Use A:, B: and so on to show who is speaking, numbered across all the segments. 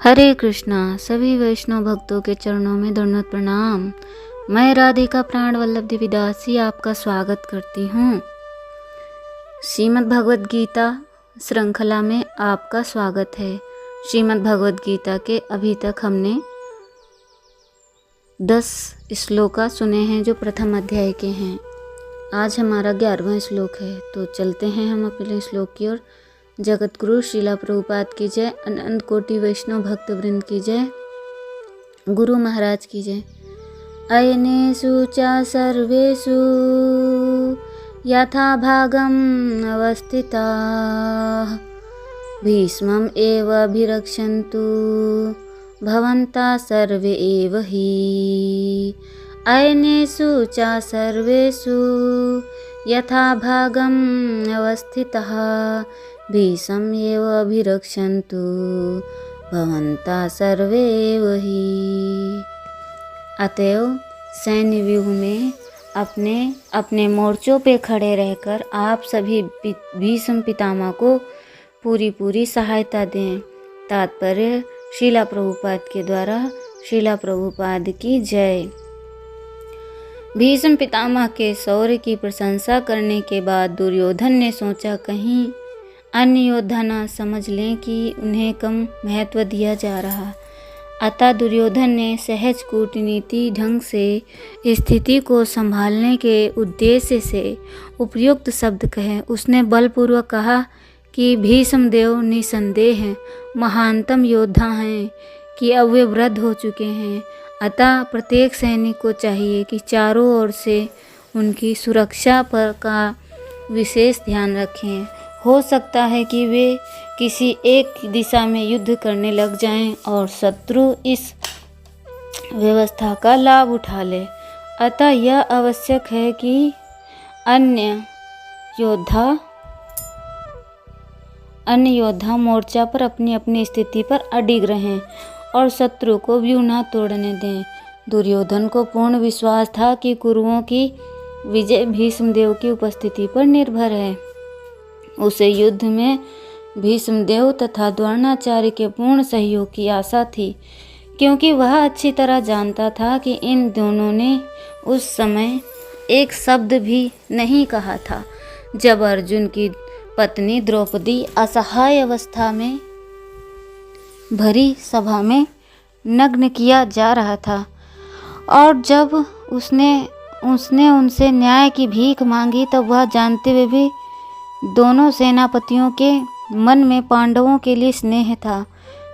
A: हरे कृष्णा। सभी वैष्णव भक्तों के चरणों में दंडवत प्रणाम। मैं राधिका प्राण वल्लभ देवीदासी आपका स्वागत करती हूँ। श्रीमद् भगवद गीता श्रृंखला में आपका स्वागत है। श्रीमद् भगवद गीता के अभी तक हमने 10 श्लोका सुने हैं जो प्रथम अध्याय के हैं। आज हमारा 11वां श्लोक है, तो चलते हैं हम अपने श्लोक की ओर। जगत गुरु श्रीला प्रभुपाद की जय, अनंत कोटि वैष्णव भक्त वृंद की जय, गुरु महाराज की जय। अयनेषु च सर्वेषु यथा भागम् अवस्थिताः भीष्मम् एव अभिरक्षन्तु भवन्तः सर्वे एव हि। अयनेषु च सर्वेषु यथा भागम् अवस्थितः भीष्मम् एव अभिरक्षन्तु भवन्तः सर्वे एव हि। अतएव सैन्य व्यूह में अपने अपने मोर्चों पे खड़े रहकर आप सभी भीष्म पितामह को पूरी सहायता दें। तात्पर्य श्रीला प्रभुपाद के द्वारा। श्रीला प्रभुपाद की जय। भीष्म पितामह के शौर्य की प्रशंसा करने के बाद दुर्योधन ने सोचा कहीं अन्य योद्धा न समझ लें कि उन्हें कम महत्व दिया जा रहा। अतः दुर्योधन ने सहज कूटनीति ढंग से स्थिति को संभालने के उद्देश्य से उपयुक्त शब्द कहे। उसने बलपूर्वक कहा कि भीष्म देव निसंदेह महानतम योद्धा हैं कि अब वे वृद्ध हो चुके हैं। अतः प्रत्येक सैनिक को चाहिए कि चारों ओर से उनकी सुरक्षा पर का विशेष ध्यान रखें। हो सकता है कि वे किसी एक दिशा में युद्ध करने लग जाएं और शत्रु इस व्यवस्था का लाभ उठा ले। अतः यह आवश्यक है कि अन्य योद्धा मोर्चा पर अपनी अपनी स्थिति पर अडिग रहें और शत्रु को व्यूह न तोड़ने दें। दुर्योधन को पूर्ण विश्वास था कि कुरुओं की विजय भीष्मदेव की उपस्थिति पर निर्भर है। उसे युद्ध में भीष्मदेव तथा द्रोणाचार्य के पूर्ण सहयोग की आशा थी, क्योंकि वह अच्छी तरह जानता था कि इन दोनों ने उस समय एक शब्द भी नहीं कहा था जब अर्जुन की पत्नी द्रौपदी असहाय अवस्था में भरी सभा में नग्न किया जा रहा था, और जब उसने उनसे न्याय की भीख मांगी तब वह जानते हुए भी दोनों सेनापतियों के मन में पांडवों के लिए स्नेह था।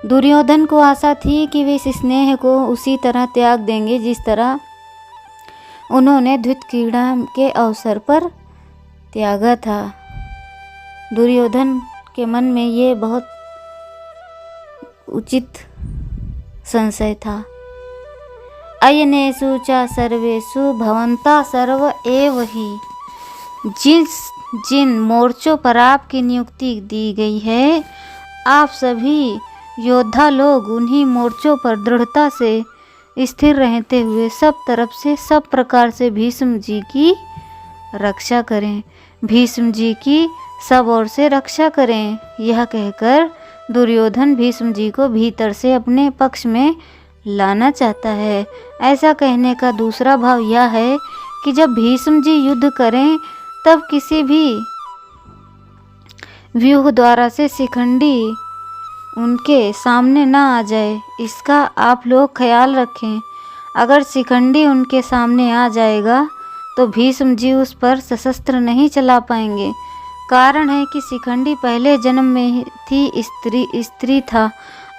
A: दुर्योधन को आशा थी कि वे इस स्नेह को उसी तरह त्याग देंगे जिस तरह उन्होंने द्वित क्रीड़ा के अवसर पर त्यागा था। दुर्योधन के मन में ये बहुत उचित संशय था। अयनेषु च सर्वेषु भवन्तः सर्व एव हि। जिन मोर्चों पर आपकी नियुक्ति दी गई है, आप सभी योद्धा लोग उन्हीं मोर्चों पर दृढ़ता से स्थिर रहते हुए सब तरफ से सब प्रकार से भीष्म जी की रक्षा करें। भीष्म जी की सब ओर से रक्षा करें। यह कहकर दुर्योधन भीष्म जी को भीतर से अपने पक्ष में लाना चाहता है। ऐसा कहने का दूसरा भाव यह है कि जब भीष्म जी युद्ध करें तब किसी भी व्यूह द्वारा से शिखंडी उनके सामने ना आ जाए, इसका आप लोग ख्याल रखें। अगर शिखंडी उनके सामने आ जाएगा तो भीष्म जी उस पर सशस्त्र नहीं चला पाएंगे। कारण है कि शिखंडी पहले जन्म में थी स्त्री था,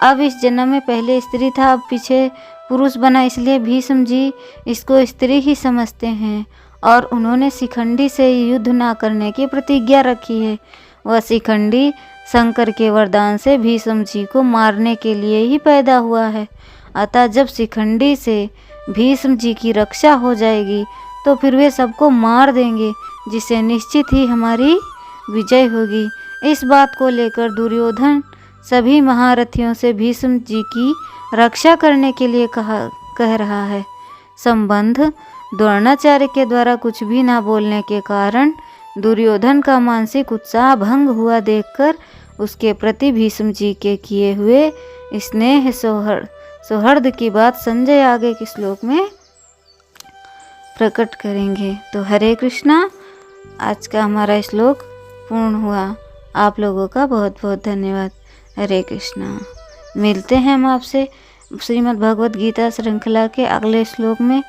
A: अब इस जन्म में पहले स्त्री था, अब पीछे पुरुष बना, इसलिए भीष्म जी इसको स्त्री ही समझते हैं और उन्होंने शिखंडी से युद्ध ना करने की प्रतिज्ञा रखी है। वह शिखंडी शंकर के वरदान से भीष्म जी को मारने के लिए ही पैदा हुआ है। अतः जब शिखंडी से भीष्म जी की रक्षा हो जाएगी तो फिर वे सबको मार देंगे, जिससे निश्चित ही हमारी विजय होगी। इस बात को लेकर दुर्योधन सभी महारथियों से भीष्म जी की रक्षा करने के लिए कह रहा है। संबंध द्रोणाचार्य के द्वारा कुछ भी ना बोलने के कारण दुर्योधन का मानसिक उत्साह भंग हुआ देखकर उसके प्रति भीष्म जी के किए हुए स्नेह सौहार्द की बात संजय आगे के श्लोक में प्रकट करेंगे। तो हरे कृष्णा, आज का हमारा श्लोक पूर्ण हुआ। आप लोगों का बहुत बहुत धन्यवाद। हरे कृष्णा। मिलते हैं हम आपसे श्रीमद् भगवद गीता श्रृंखला के अगले श्लोक में।